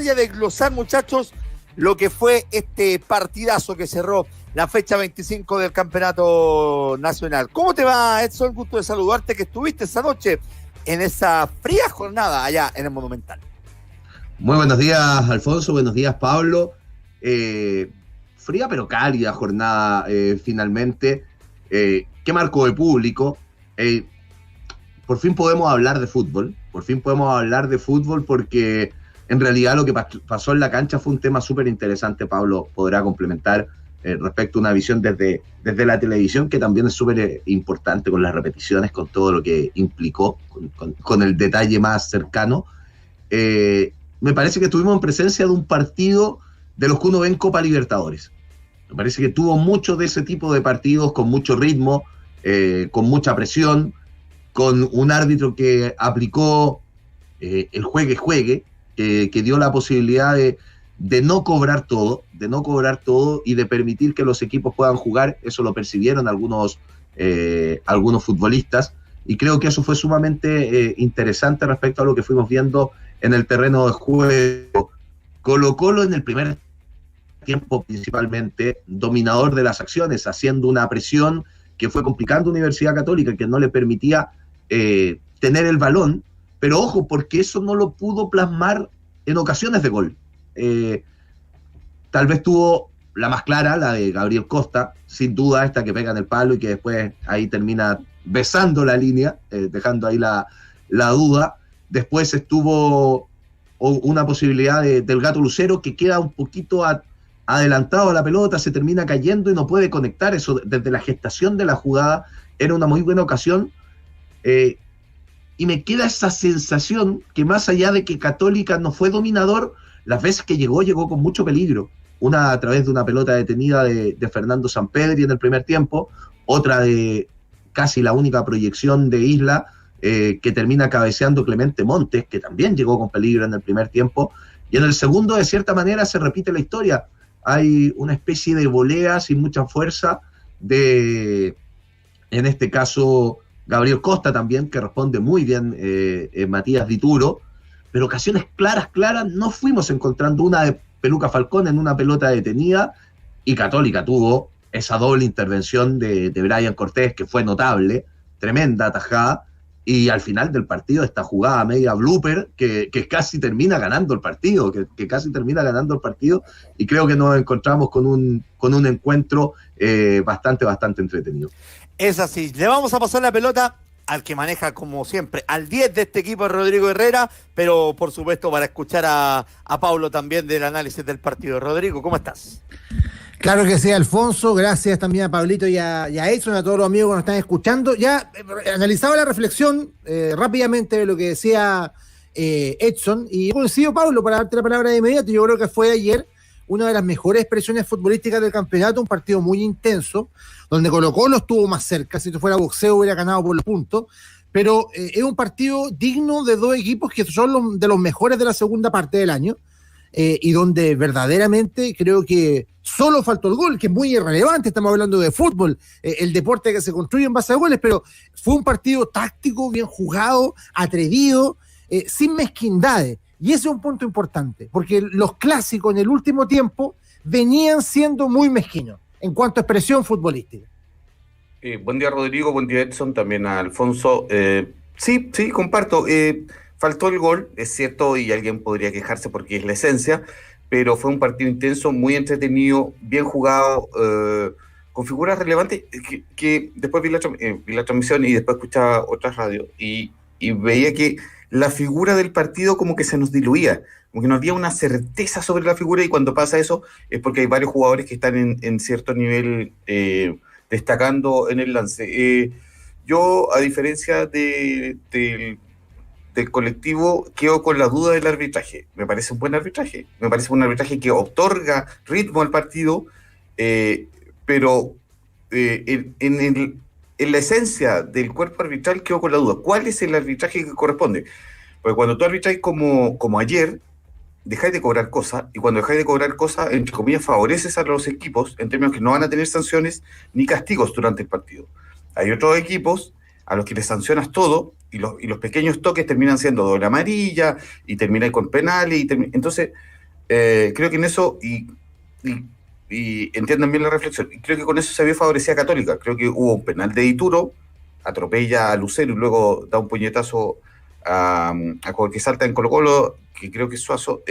de desglosar, muchachos, lo que fue este partidazo que cerró la fecha 25 del Campeonato Nacional. ¿Cómo te va, Edson? Gusto de saludarte, que estuviste esa noche en esa fría jornada allá en el Monumental. Muy buenos días, Alfonso, buenos días, Pablo. Fría pero cálida jornada, finalmente. ¿Qué marco de público? Por fin podemos hablar de fútbol, porque en realidad lo que pasó en la cancha fue un tema súper interesante. Pablo podrá complementar respecto a una visión desde la televisión, que también es súper importante, con las repeticiones, con todo lo que implicó, con el detalle más cercano. Me parece que estuvimos en presencia de un partido de los que uno ve en Copa Libertadores. Me parece que tuvo mucho de ese tipo de partidos, con mucho ritmo, con mucha presión, con un árbitro que aplicó el juegue, que dio la posibilidad de no cobrar todo y de permitir que los equipos puedan jugar. Eso lo percibieron algunos futbolistas, y creo que eso fue sumamente interesante respecto a lo que fuimos viendo en el terreno de juego. Colo-Colo en el primer tiempo principalmente dominador de las acciones, haciendo una presión que fue complicando a Universidad Católica, que no le permitía tener el balón, pero ojo, porque eso no lo pudo plasmar en ocasiones de gol. Tal vez tuvo la más clara, la de Gabriel Costa, sin duda, esta que pega en el palo y que después ahí termina besando la línea, dejando ahí la duda. Después estuvo una posibilidad del Gato Lucero, que queda un poquito adelantado a la pelota, se termina cayendo y no puede conectar. Eso desde la gestación de la jugada era una muy buena ocasión. Y me queda esa sensación que, más allá de que Católica no fue dominador, las veces que llegó con mucho peligro. Una a través de una pelota detenida de Fernando Sampedri en el primer tiempo, otra de casi la única proyección de Isla, que termina cabeceando Clemente Montes, que también llegó con peligro en el primer tiempo, y en el segundo, de cierta manera, se repite la historia. Hay una especie de volea sin mucha fuerza en este caso, Gabriel Costa también, que responde muy bien Matías Dituro, pero ocasiones claras no fuimos encontrando. Una de Peluca Falcón en una pelota detenida, y Católica tuvo esa doble intervención de Brian Cortés, que fue notable, tremenda atajada, y al final del partido esta jugada media blooper que casi termina ganando el partido, y creo que nos encontramos con un encuentro bastante entretenido. Es así. Le vamos a pasar la pelota al que maneja, como siempre, al 10 de este equipo, Rodrigo Herrera, pero por supuesto para escuchar a Pablo también del análisis del partido. Rodrigo, ¿cómo estás? Claro que sí, Alfonso. Gracias también a Pablito y a Edson, a todos los amigos que nos están escuchando. Ya analizaba la reflexión rápidamente de lo que decía Edson, y coincido, Pablo, para darte la palabra de inmediato. Yo creo que fue ayer una de las mejores expresiones futbolísticas del campeonato, un partido muy intenso, donde Colo-Colo estuvo más cerca. Si esto fuera boxeo hubiera ganado por los puntos, pero es un partido digno de dos equipos que son de los mejores de la segunda parte del año, y donde verdaderamente creo que solo faltó el gol, que es muy irrelevante. Estamos hablando de fútbol, el deporte que se construye en base a goles, pero fue un partido táctico, bien jugado, atrevido, sin mezquindades. Y ese es un punto importante, porque los clásicos en el último tiempo venían siendo muy mezquinos en cuanto a expresión futbolística. Buen día, Rodrigo, buen día, Edson, también a Alfonso. Sí, comparto. Faltó el gol, es cierto, y alguien podría quejarse porque es la esencia, pero fue un partido intenso, muy entretenido, bien jugado, con figuras relevantes, que después vi la transmisión y después escuchaba otras radios, y veía que la figura del partido como que se nos diluía, como que no había una certeza sobre la figura, y cuando pasa eso es porque hay varios jugadores que están en cierto nivel destacando en el lance. Yo, a diferencia del colectivo, quedo con la duda del arbitraje. Me parece un buen arbitraje, que otorga ritmo al partido, pero en la esencia del cuerpo arbitral quedo con la duda. ¿Cuál es el arbitraje que corresponde? Porque cuando tú arbitras como ayer, dejáis de cobrar cosas, y cuando dejáis de cobrar cosas, entre comillas, favoreces a los equipos en términos que no van a tener sanciones ni castigos durante el partido. Hay otros equipos a los que les sancionas todo los pequeños toques terminan siendo doble amarilla y terminan con penales. Entonces, creo que en eso, y entiendan bien la reflexión, y creo que con eso se vio favorecida a Católica. Creo que hubo un penal de Dituro, atropella a Lucero y luego da un puñetazo a que salta en Colo-Colo, que creo que es Suazo.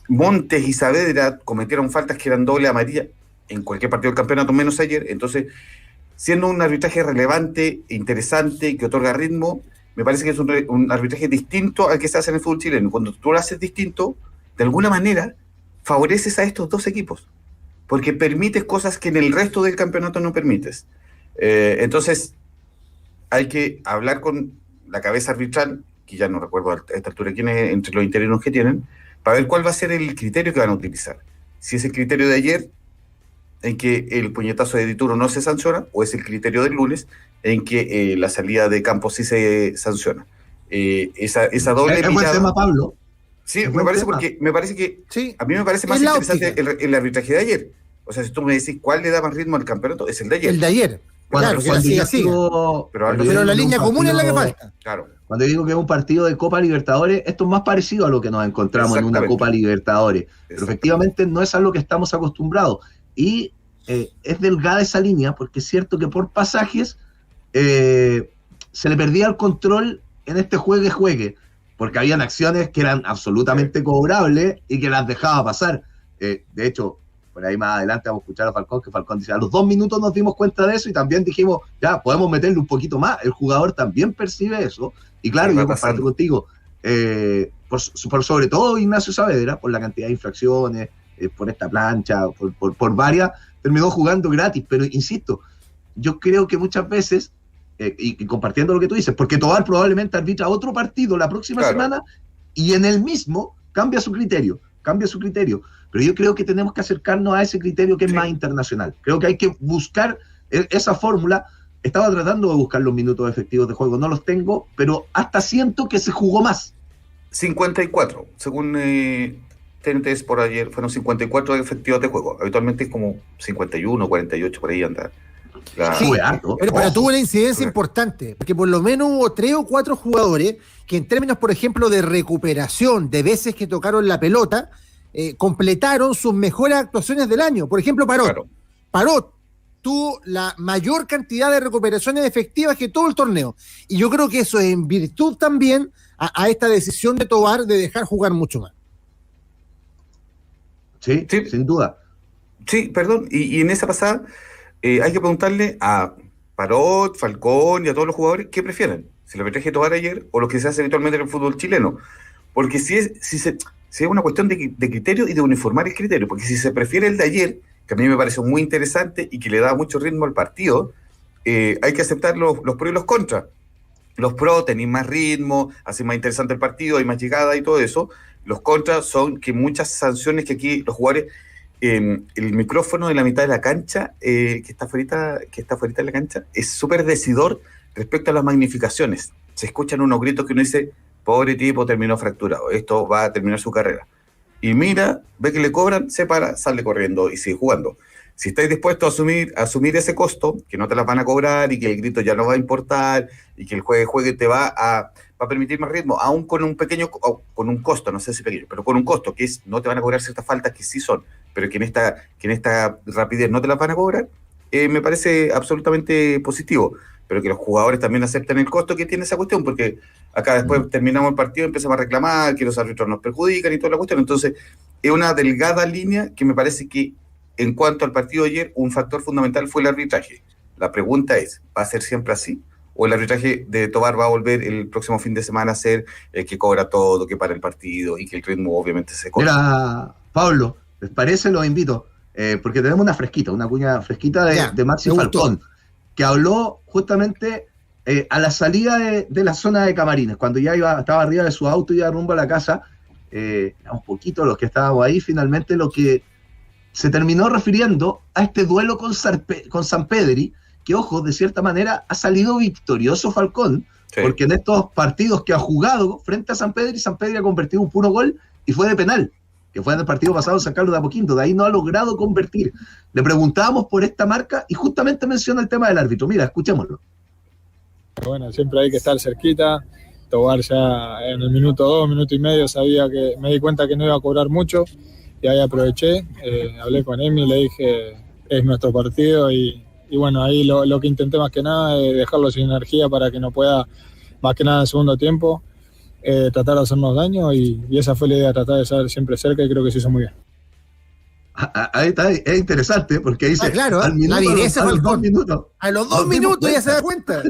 Montes y Saavedra cometieron faltas que eran doble amarilla en cualquier partido del campeonato, menos ayer. Entonces, siendo un arbitraje relevante, interesante, que otorga ritmo, me parece que es un arbitraje distinto al que se hace en el fútbol chileno. Cuando tú lo haces distinto, de alguna manera favoreces a estos dos equipos, porque permites cosas que en el resto del campeonato no permites. Entonces, hay que hablar con la cabeza arbitral, que ya no recuerdo a esta altura quién es, entre los interinos que tienen, para ver cuál va a ser el criterio que van a utilizar. Si es el criterio de ayer, en que el puñetazo de Dituro no se sanciona, o es el criterio del lunes, en que la salida de Campos sí se sanciona. Esa doble es buen tema, Pablo. Sí, me parece que sí, a mí me parece más interesante el arbitraje de ayer. O sea, si tú me decís cuál le da más ritmo al campeonato, es el de ayer. El de ayer. Claro, pero la línea común es la que falta. Claro. Cuando digo que es un partido de Copa Libertadores, esto es más parecido a lo que nos encontramos en una Copa Libertadores. Pero efectivamente no es a lo que estamos acostumbrados. Y es delgada esa línea, porque es cierto que por pasajes se le perdía el control en este juegue, porque habían acciones que eran absolutamente cobrables y que las dejaba pasar. De hecho, por ahí más adelante vamos a escuchar a Falcón, que Falcón dice, a los 2 minutos nos dimos cuenta de eso y también dijimos, ya, podemos meterle un poquito más. El jugador también percibe eso. Y claro, yo comparto contigo, por sobre todo Ignacio Saavedra, por la cantidad de infracciones, por esta plancha, por varias, terminó jugando gratis. Pero insisto, yo creo que muchas veces, y compartiendo lo que tú dices, porque Tobar probablemente arbitra otro partido la próxima semana y en el mismo cambia su criterio. Pero yo creo que tenemos que acercarnos a ese criterio que es más internacional. Creo que hay que buscar esa fórmula. Estaba tratando de buscar los minutos efectivos de juego, no los tengo, pero hasta siento que se jugó más. 54, según TNT por ayer, fueron 54 efectivos de juego. Habitualmente es como 51, 48, por ahí anda. Pero tuvo una incidencia importante, porque por lo menos hubo 3 o 4 jugadores que en términos, por ejemplo, de recuperación, de veces que tocaron la pelota, completaron sus mejores actuaciones del año. Por ejemplo, Parot tuvo la mayor cantidad de recuperaciones efectivas que todo el torneo. Y yo creo que eso es en virtud también a esta decisión de Tobar de dejar jugar mucho más. Sí, sin duda. Sí, perdón. Y en esa pasada hay que preguntarle a Parot, Falcón y a todos los jugadores qué prefieren. Si lo arbitraje de Tobar ayer o lo que se hace habitualmente en el fútbol chileno. Porque si es una cuestión de criterio y de uniformar el criterio, porque si se prefiere el de ayer, que a mí me pareció muy interesante y que le da mucho ritmo al partido, hay que aceptar los pros y los contras. Los pros tenéis más ritmo, hacen más interesante el partido, hay más llegada y todo eso. Los contras son que muchas sanciones que aquí los jugadores, el micrófono de la mitad de la cancha, que está fuera de la cancha, es súper decidor respecto a las magnificaciones. Se escuchan unos gritos que uno dice, pobre tipo, terminó fracturado, esto va a terminar su carrera. Y mira, ve que le cobran, se para, sale corriendo y sigue jugando. Si estáis dispuestos a asumir ese costo, que no te las van a cobrar y que el grito ya no va a importar y que el juegue te va a permitir más ritmo, aún con un costo, no sé si pequeño, pero con un costo, que es, no te van a cobrar ciertas faltas que sí son, pero que en esta rapidez no te las van a cobrar, me parece absolutamente positivo. Pero que los jugadores también acepten el costo que tiene esa cuestión, porque acá después terminamos el partido y empezamos a reclamar que los árbitros nos perjudican y toda la cuestión. Entonces, es una delgada línea que me parece que, en cuanto al partido de ayer, un factor fundamental fue el arbitraje. La pregunta es, ¿va a ser siempre así? ¿O el arbitraje de Tobar va a volver el próximo fin de semana a ser el que cobra todo, que para el partido y que el ritmo obviamente se corta? Mira, Pablo, ¿les parece? Los invito, porque tenemos una cuña fresquita de Maxi Falcón, que habló justamente a la salida de la zona de camarines, cuando ya estaba arriba de su auto y iba rumbo a la casa, un poquito los que estábamos ahí, finalmente lo que se terminó refiriendo a este duelo con Sampedri, que, ojo, de cierta manera ha salido victorioso Falcón, porque en estos partidos que ha jugado frente a Sampedri ha convertido un puro gol y fue de penal, que fue en el partido pasado en San Carlos de Apoquindo, de ahí no ha logrado convertir. Le preguntábamos por esta marca y justamente menciona el tema del árbitro. Mira, escuchémoslo. Bueno, siempre hay que estar cerquita. Tobar ya en el minuto 2, minuto y medio me di cuenta que no iba a cobrar mucho y ahí aproveché, hablé con Emi, le dije es nuestro partido y bueno, ahí lo que intenté más que nada es dejarlo sin energía para que no pueda, más que nada en el segundo tiempo, tratar de hacernos daño y esa fue la idea, tratar de estar siempre cerca y creo que se hizo muy bien. Ahí está, es interesante porque dice claro, al minuto, a los 2 minutos. A los 2 minutos ya se da cuenta.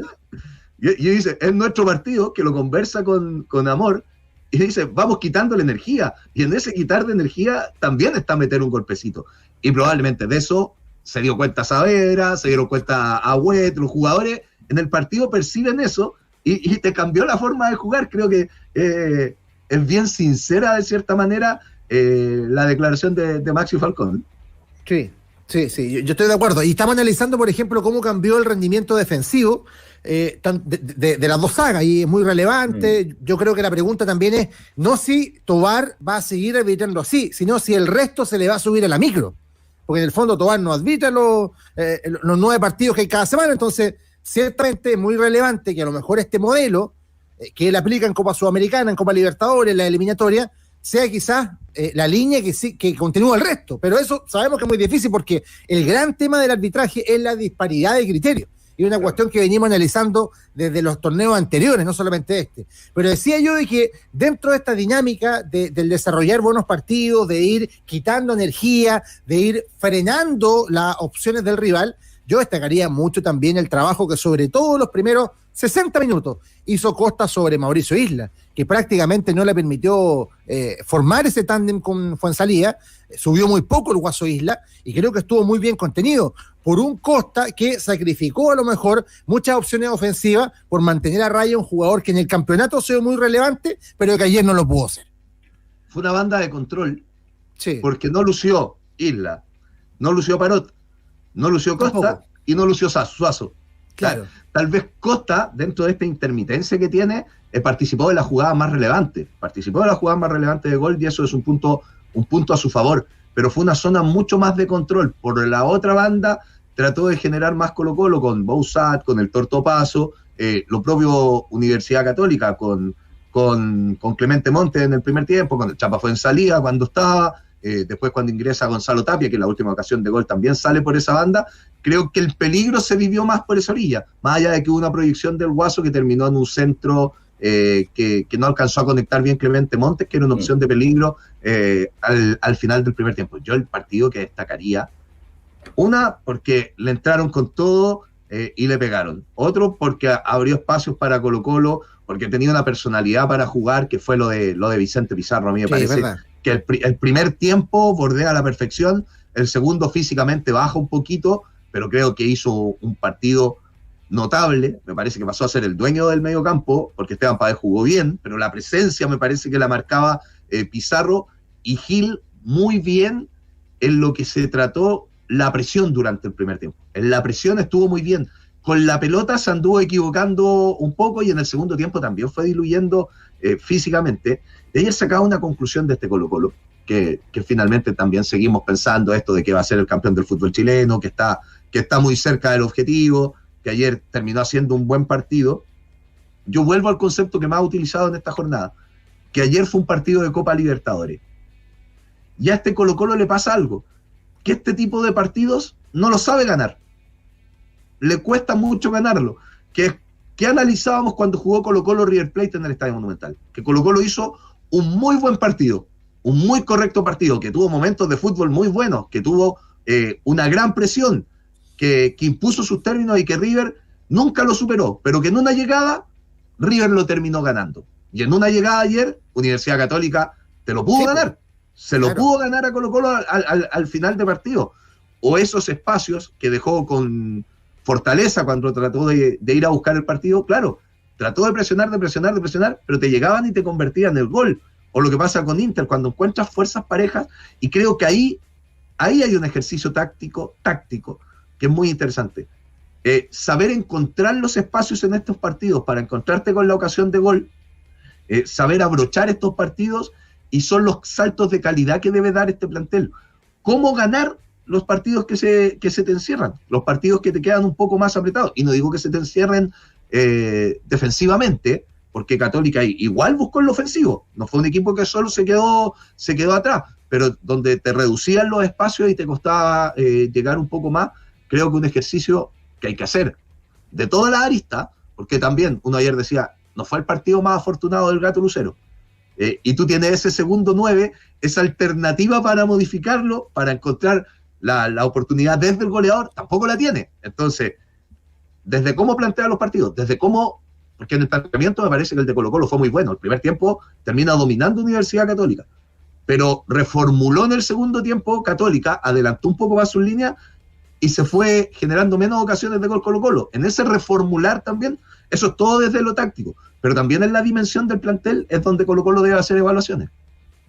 Y dice, es nuestro partido, que lo conversa con Amor, y dice, vamos quitando la energía. Y en ese quitar de energía también está meter un golpecito. Y probablemente de eso se dio cuenta Saavedra, se dieron cuenta Agüet, los jugadores en el partido perciben eso y te cambió la forma de jugar. Creo que es bien sincera, de cierta manera, la declaración de Maxi Falcón. Sí, yo estoy de acuerdo. Y estamos analizando, por ejemplo, cómo cambió el rendimiento defensivo de las dos sagas, y es muy relevante. Yo creo que la pregunta también es, no si Tobar va a seguir arbitrando así, sino si el resto se le va a subir a la micro. Porque en el fondo Tobar no arbitra los 9 partidos que hay cada semana, entonces ciertamente es muy relevante que a lo mejor este modelo, que él aplica en Copa Sudamericana, en Copa Libertadores, en la eliminatoria, sea quizás la línea que continúa el resto, pero eso sabemos que es muy difícil porque el gran tema del arbitraje es la disparidad de criterios, y una cuestión que venimos analizando desde los torneos anteriores, no solamente este. Pero decía yo de que dentro de esta dinámica del desarrollar buenos partidos, de ir quitando energía, de ir frenando las opciones del rival, yo destacaría mucho también el trabajo que sobre todo los primeros 60 minutos hizo Costa sobre Mauricio Isla, que prácticamente no le permitió formar ese tándem con Fuenzalía. Subió muy poco el Guaso Isla y creo que estuvo muy bien contenido por un Costa que sacrificó a lo mejor muchas opciones ofensivas por mantener a raya un jugador que en el campeonato ha sido muy relevante, pero que ayer no lo pudo hacer. Fue una banda de control, sí, porque no lució Isla, no lució Parot, no lució Costa tampoco, y no lució Suazo. claro. Tal vez Costa, dentro de esta intermitencia que tiene, participó de la jugada más relevante. Participó de la jugada más relevante de gol y eso es un punto a su favor. Pero fue una zona mucho más de control. Por la otra banda, trató de generar más Colo-Colo con Bouzat, con el Torto Paso, lo propio Universidad Católica, con Clemente Montes en el primer tiempo, con el Chapa Fuenzalía cuando estaba, después cuando ingresa Gonzalo Tapia, que en la última ocasión de gol también sale por esa banda. Creo que el peligro se vivió más por esa orilla, más allá de que hubo una proyección del Guaso que terminó en un centro que no alcanzó a conectar bien Clemente Montes, que era una opción de peligro al final del primer tiempo. Yo el partido que destacaría, una, porque le entraron con todo y le pegaron. Otro, porque abrió espacios para Colo-Colo, porque tenía una personalidad para jugar, que fue lo de Vicente Pizarro. A mí me parece que el primer tiempo bordea a la perfección, el segundo físicamente baja un poquito, pero creo que hizo un partido notable. Me parece que pasó a ser el dueño del medio campo, porque Esteban Páez jugó bien, pero la presencia me parece que la marcaba Pizarro, y Gil muy bien en lo que se trató la presión durante el primer tiempo. En la presión estuvo muy bien. Con la pelota se anduvo equivocando un poco y en el segundo tiempo también fue diluyendo físicamente. De ayer sacaba una conclusión de este Colo-Colo, que finalmente también seguimos pensando esto de que va a ser el campeón del fútbol chileno, que está muy cerca del objetivo, que ayer terminó haciendo un buen partido. Yo vuelvo al concepto que más ha utilizado en esta jornada, que ayer fue un partido de Copa Libertadores. Y a este Colo-Colo le pasa algo, que este tipo de partidos no lo sabe ganar. Le cuesta mucho ganarlo. Que analizábamos cuando jugó Colo-Colo River Plate en el Estadio Monumental. Que Colo-Colo hizo un muy buen partido, un muy correcto partido, que tuvo momentos de fútbol muy buenos, que tuvo una gran presión, que impuso sus términos y que River nunca lo superó, pero que en una llegada River lo terminó ganando. Y en una llegada ayer, Universidad Católica te lo pudo ganar. Se lo pudo ganar a Colo-Colo al final de partido. O esos espacios que dejó con Fortaleza cuando trató de ir a buscar el partido, claro, trató de presionar, pero te llegaban y te convertían en el gol. O lo que pasa con Inter, cuando encuentras fuerzas parejas, y creo que ahí hay un ejercicio táctico que es muy interesante. Saber encontrar los espacios en estos partidos para encontrarte con la ocasión de gol, saber abrochar estos partidos, y son los saltos de calidad que debe dar este plantel. ¿Cómo ganar los partidos que se te encierran? Los partidos que te quedan un poco más apretados. Y no digo que se te encierren defensivamente, porque Católica igual buscó en lo ofensivo, no fue un equipo que solo se quedó atrás, pero donde te reducían los espacios y te costaba llegar un poco más. Creo que un ejercicio que hay que hacer de toda la arista, porque también uno ayer decía, no fue el partido más afortunado del Gato Lucero, y tú tienes ese segundo 9, esa alternativa para modificarlo, para encontrar la oportunidad desde el goleador, tampoco la tiene. Entonces, desde cómo plantea los partidos, desde cómo, porque en el planteamiento me parece que el de Colo-Colo fue muy bueno, el primer tiempo termina dominando Universidad Católica, pero reformuló en el segundo tiempo Católica, adelantó un poco más sus líneas y se fue generando menos ocasiones de gol Colo-Colo. En ese reformular también, eso es todo desde lo táctico, pero también en la dimensión del plantel es donde Colo-Colo debe hacer evaluaciones.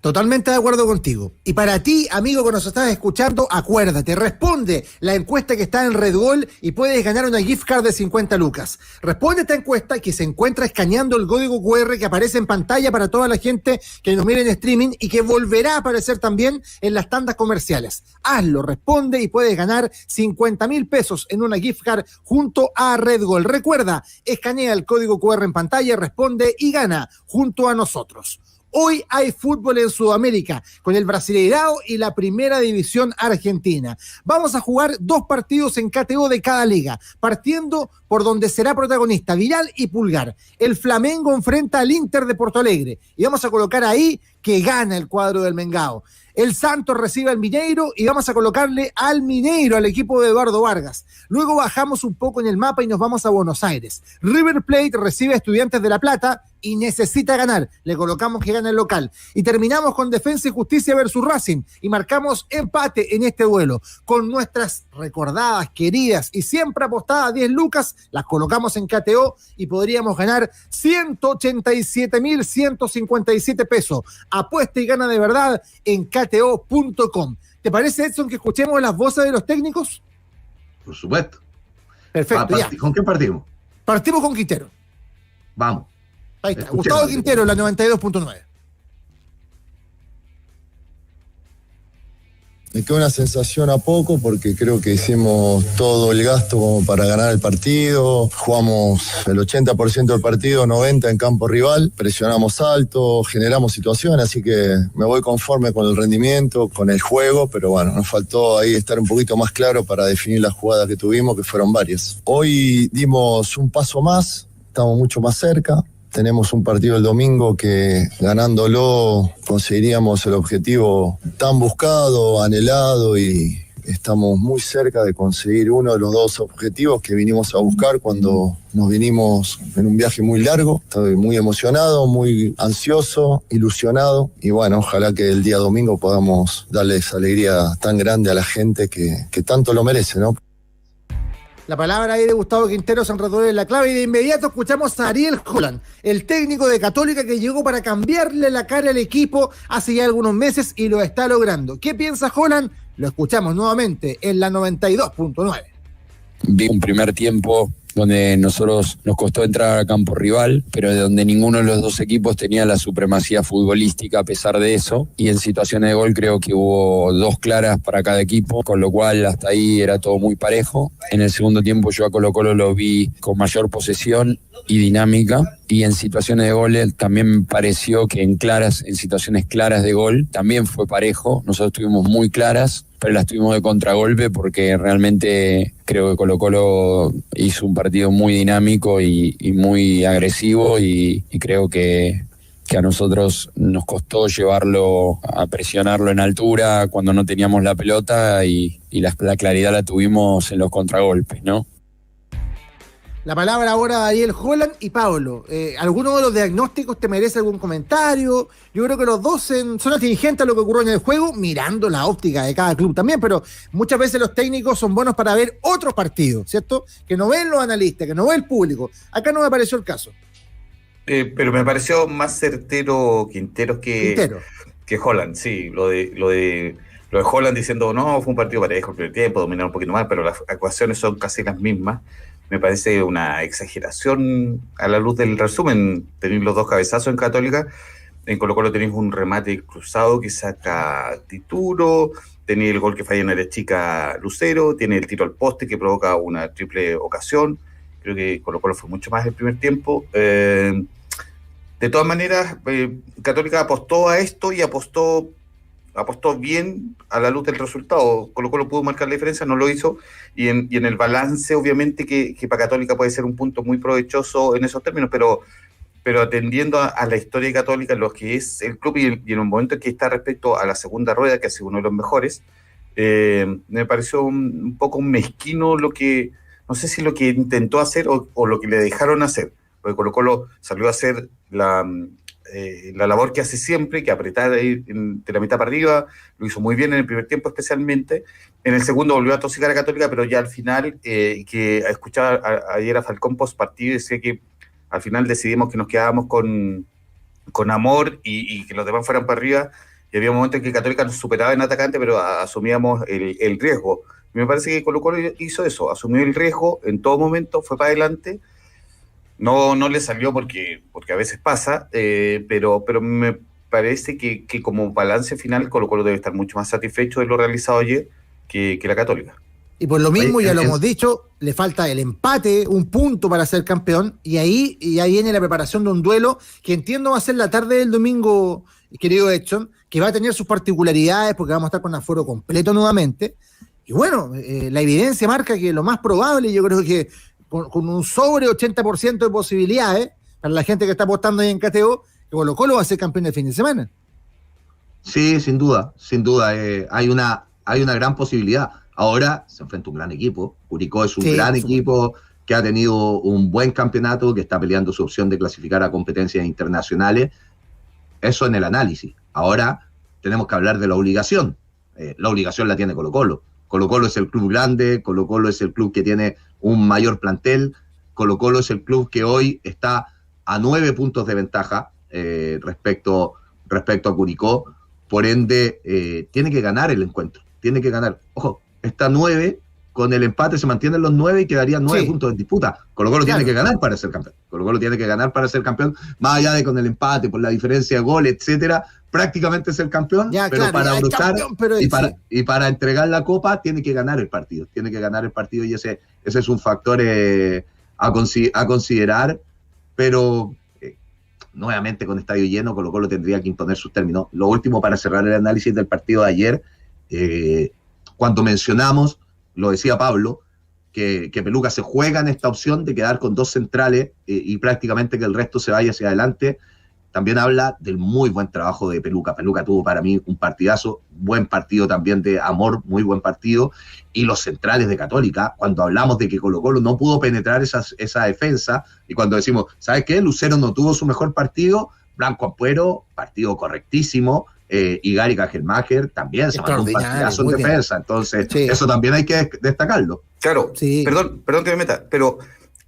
Totalmente de acuerdo contigo. Y para ti, amigo que nos estás escuchando, acuérdate, responde la encuesta que está en Red Gol y puedes ganar una gift card de 50 lucas. Responde esta encuesta que se encuentra escaneando el código QR que aparece en pantalla para toda la gente que nos mire en streaming y que volverá a aparecer también en las tandas comerciales. Hazlo, responde y puedes ganar 50,000 pesos en una gift card junto a Red Gol. Recuerda, escanea el código QR en pantalla, responde y gana junto a nosotros. Hoy hay fútbol en Sudamérica con el Brasileirao y la Primera División Argentina. Vamos a jugar 2 partidos en KTO de cada liga, partiendo por donde será protagonista Vidal y Pulgar. El Flamengo enfrenta al Inter de Porto Alegre y vamos a colocar ahí que gana el cuadro del Mengao. El Santos recibe al Mineiro y vamos a colocarle al Mineiro, al equipo de Eduardo Vargas. Luego bajamos un poco en el mapa y nos vamos a Buenos Aires. River Plate recibe a Estudiantes de La Plata y necesita ganar. Le colocamos que gana el local. Y terminamos con Defensa y Justicia versus Racing y marcamos empate en este duelo. Con nuestras recordadas, queridas y siempre apostadas 10 lucas, las colocamos en KTO y podríamos ganar 187,157 pesos. Apuesta y gana de verdad en KTO.com. ¿Te parece, Edson, que escuchemos las voces de los técnicos? Por supuesto. Perfecto, ya. ¿Con qué partimos? Partimos con Quintero. Vamos. Ahí está, Gustavo Quintero, en la 92.9. Me queda una sensación a poco porque creo que hicimos todo el gasto como para ganar el partido. Jugamos el 80% del partido, 90% en campo rival. Presionamos alto, generamos situaciones, así que me voy conforme con el rendimiento, con el juego, pero bueno, nos faltó ahí estar un poquito más claro para definir las jugadas que tuvimos, que fueron varias. Hoy dimos un paso más, estamos mucho más cerca. Tenemos un partido el domingo que ganándolo conseguiríamos el objetivo tan buscado, anhelado, y estamos muy cerca de conseguir uno de los 2 objetivos que vinimos a buscar cuando nos vinimos en un viaje muy largo. Estoy muy emocionado, muy ansioso, ilusionado y bueno, ojalá que el día domingo podamos darle esa alegría tan grande a la gente que tanto lo merece, ¿no? La palabra ahí de Gustavo Quintero, San Rafael es la clave, y de inmediato escuchamos a Ariel Holland, el técnico de Católica que llegó para cambiarle la cara al equipo hace ya algunos meses y lo está logrando. ¿Qué piensa Holland? Lo escuchamos nuevamente en la 92.9. Vi un primer tiempo donde nosotros nos costó entrar a campo rival, pero de donde ninguno de los 2 equipos tenía la supremacía futbolística a pesar de eso, y en situaciones de gol creo que hubo 2 claras para cada equipo, con lo cual hasta ahí era todo muy parejo. En el segundo tiempo yo a Colo-Colo lo vi con mayor posesión y dinámica, y en situaciones de gol también me pareció que en situaciones claras de gol también fue parejo. Nosotros tuvimos muy claras, pero las tuvimos de contragolpe porque realmente creo que Colo-Colo hizo un partido muy dinámico y muy agresivo, y creo que a nosotros nos costó llevarlo a presionarlo en altura cuando no teníamos la pelota, y la claridad la tuvimos en los contragolpes, ¿no? La palabra ahora de Ariel Holland y Pablo. ¿Alguno de los diagnósticos te merece algún comentario? Yo creo que los dos son atingentes a lo que ocurrió en el juego, mirando la óptica de cada club también, pero muchas veces los técnicos son buenos para ver otros partidos, ¿cierto? Que no ven los analistas, que no ve el público. Acá no me pareció el caso. Pero me pareció más certero Quintero que Holland, sí. Lo de Holland diciendo, no, fue un partido parejo el primer tiempo, dominaron un poquito más, pero las ecuaciones son casi las mismas. Me parece una exageración a la luz del resumen. Tenéis los 2 cabezazos en Católica, en Colo-Colo tenéis un remate cruzado que saca Tituro, tenéis el gol que falla en la chica Lucero, tiene el tiro al poste que provoca una triple ocasión. Creo que Colo-Colo fue mucho más el primer tiempo. De todas maneras, Católica apostó a esto y apostó bien a la luz del resultado. Colo-Colo pudo marcar la diferencia, no lo hizo, y en el balance, obviamente, que para Católica puede ser un punto muy provechoso en esos términos, pero atendiendo a la historia de Católica, lo que es el club y en un momento en que está respecto a la segunda rueda, que ha sido uno de los mejores, me pareció un poco mezquino no sé si lo que intentó hacer o lo que le dejaron hacer, porque Colo-Colo salió a hacer la labor que hace siempre, que apretar ahí de la mitad para arriba, lo hizo muy bien en el primer tiempo especialmente, en el segundo volvió a tosicar a Católica, pero ya al final, que escuchaba ayer a Falcón post partido, decía que al final decidimos que nos quedábamos con amor y que los demás fueran para arriba, y había un momento en que Católica nos superaba en atacante, pero asumíamos el riesgo. Y me parece que Colo-Colo hizo eso, asumió el riesgo en todo momento, fue para adelante. No le salió porque a veces pasa, pero me parece que como balance final Colo-Colo debe estar mucho más satisfecho de lo realizado ayer que la Católica. Y por lo mismo, ya lo hemos dicho, le falta el empate, un punto para ser campeón, y ahí ya viene la preparación de un duelo que entiendo va a ser la tarde del domingo, querido Edson, que va a tener sus particularidades porque vamos a estar con aforo completo nuevamente. Y bueno, la evidencia marca que lo más probable, yo creo que con un sobre 80% de posibilidades, para la gente que está apostando ahí en KTO, que Colo-Colo va a ser campeón el fin de semana. Sí, sin duda. Hay una gran posibilidad. Ahora se enfrenta un gran equipo. Curicó es un gran equipo que ha tenido un buen campeonato, que está peleando su opción de clasificar a competencias internacionales. Eso en el análisis. Ahora tenemos que hablar de la obligación. La obligación la tiene Colo-Colo. Colo-Colo es el club grande, Colo-Colo es el club que tiene un mayor plantel, Colo-Colo es el club que hoy está a 9 puntos de ventaja respecto a Curicó, por ende tiene que ganar el encuentro, tiene que ganar. Ojo, está 9, con el empate se mantienen los 9 y quedarían 9 puntos en disputa. Colo-Colo tiene que ganar para ser campeón. Colo-Colo tiene que ganar para ser campeón, más allá de con el empate, por la diferencia de gol, etcétera, prácticamente es el campeón, pero para luchar y para entregar la copa tiene que ganar el partido, y ese es un factor a considerar, pero nuevamente con estadio lleno, Colo-Colo tendría que imponer sus términos. Lo último para cerrar el análisis del partido de ayer, cuando mencionamos, lo decía Pablo, que Peluca se juega en esta opción de quedar con 2 centrales y prácticamente que el resto se vaya hacia adelante. También habla del muy buen trabajo de Peluca. Peluca tuvo para mí un partidazo, buen partido también de Amor, muy buen partido. Y los centrales de Católica, cuando hablamos de que Colo-Colo no pudo penetrar esa defensa, y cuando decimos, ¿sabes qué? Lucero no tuvo su mejor partido, Blanco Ampuero, partido correctísimo, y Gary Cajelmacher también se mandó un partidazo en defensa. Entonces, eso también hay que destacarlo. Claro, perdón que me meta, pero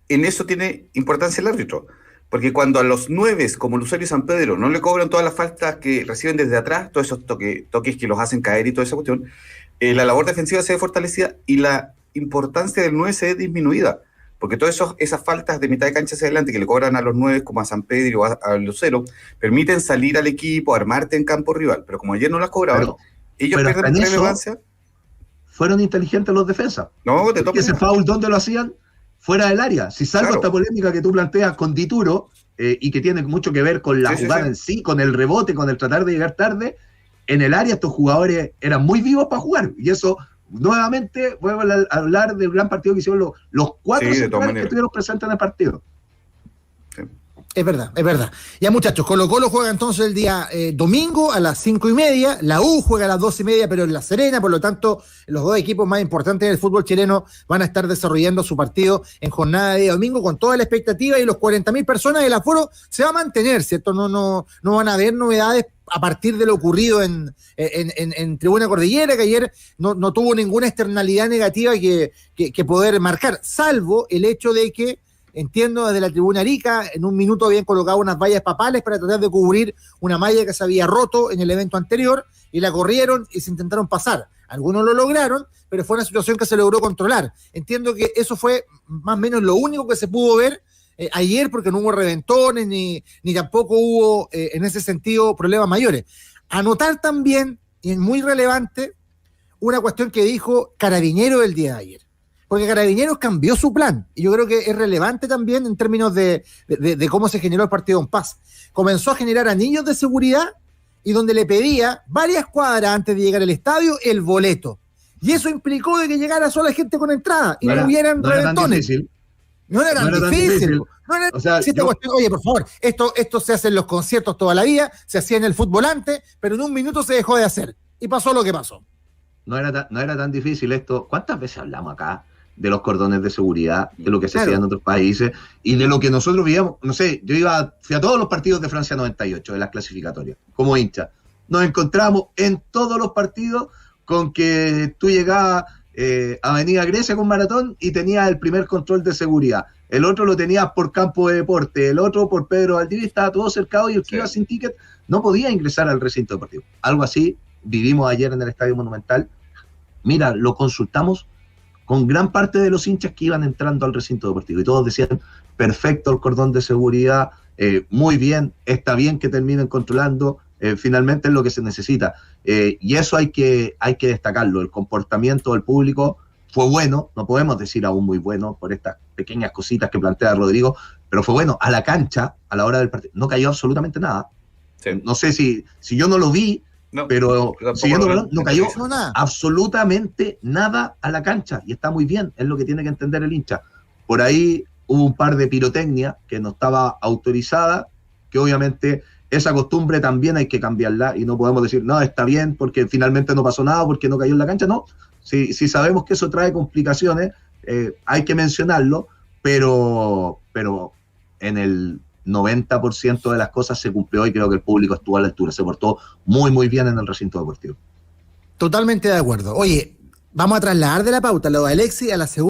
en eso tiene importancia el árbitro. Porque cuando a los 9, como Lucero y San Pedro, no le cobran todas las faltas que reciben desde atrás, todos esos toques que los hacen caer y toda esa cuestión, la labor defensiva se ve fortalecida y la importancia del 9 se ve disminuida. Porque todas esas faltas de mitad de cancha hacia adelante que le cobran a los 9, como a San Pedro o a Lucero, permiten salir al equipo, armarte en campo rival. Pero como ayer no las cobraban, ellos pierden relevancia. Fueron inteligentes los defensas. No, porque ese foul, ¿dónde lo hacían? Fuera del área. Si salvo esta polémica que tú planteas con Dituro, y que tiene mucho que ver con la jugada en sí, con el rebote, con el tratar de llegar tarde, en el área estos jugadores eran muy vivos para jugar. Y eso, nuevamente, vuelvo a hablar del gran partido que hicieron los 4 centrales que estuvieron presentes en el partido. Es verdad. Ya, muchachos, Colo-Colo juega entonces el día domingo a las 5:30, la U juega a las 2:30, pero en La Serena, por lo tanto, los 2 equipos más importantes del fútbol chileno van a estar desarrollando su partido en jornada de domingo con toda la expectativa, y los 40.000 personas del aforo se va a mantener, ¿cierto? No van a haber novedades a partir de lo ocurrido en Tribuna Cordillera, que ayer no tuvo ninguna externalidad negativa que poder marcar, salvo el hecho de que, entiendo, desde la Tribuna Arica, en un minuto habían colocado unas vallas papales para tratar de cubrir una malla que se había roto en el evento anterior, y la corrieron y se intentaron pasar. Algunos lo lograron, pero fue una situación que se logró controlar. Entiendo que eso fue más o menos lo único que se pudo ver ayer, porque no hubo reventones, ni tampoco hubo, en ese sentido, problemas mayores. Anotar también, y es muy relevante, una cuestión que dijo Carabinero el día de ayer. porque Carabineros cambió su plan, y yo creo que es relevante también en términos de cómo se generó el partido en Paz. Comenzó a generar anillos de seguridad, y donde le pedía varias cuadras antes de llegar al estadio el boleto. Y eso implicó de que llegara sola gente con entrada, y no hubieran reventones. No era tan difícil. O sea, oye, por favor, esto se hace en los conciertos toda la vida, se hacía en el fútbol antes, pero en un minuto se dejó de hacer. Y pasó lo que pasó. No era tan difícil esto. ¿Cuántas veces hablamos acá de los cordones de seguridad, de lo que se hacía en otros países y de lo que nosotros vivíamos? No sé, fui a todos los partidos de Francia 98, de las clasificatorias, como hincha. Nos encontramos en todos los partidos con que tú llegabas a Avenida Grecia con Maratón y tenías el primer control de seguridad. El otro lo tenías por Campo de Deporte, el otro por Pedro Valdivia, estaba todo cercado y el que iba sin ticket no podía ingresar al recinto deportivo. Algo así vivimos ayer en el Estadio Monumental. Mira, lo consultamos con gran parte de los hinchas que iban entrando al recinto deportivo y todos decían, perfecto el cordón de seguridad, muy bien, está bien que terminen controlando, finalmente es lo que se necesita. Y eso hay que destacarlo. El comportamiento del público fue bueno, no podemos decir aún muy bueno por estas pequeñas cositas que plantea Rodrigo, pero fue bueno. A la cancha, a la hora del partido, no cayó absolutamente nada. Sí. No sé si yo no lo vi, pero siguiendo no cayó absolutamente nada a la cancha, y está muy bien, es lo que tiene que entender el hincha. Por ahí hubo un par de pirotecnia que no estaba autorizada, que obviamente esa costumbre también hay que cambiarla, y no podemos decir, no, está bien porque finalmente no pasó nada, porque no cayó en la cancha. No, si sabemos que eso trae complicaciones, hay que mencionarlo, pero en el 90% de las cosas se cumplió y creo que el público estuvo a la altura, se portó muy, muy bien en el recinto deportivo. Totalmente de acuerdo. Oye, vamos a trasladar de la pauta lo de Alexis a la segunda.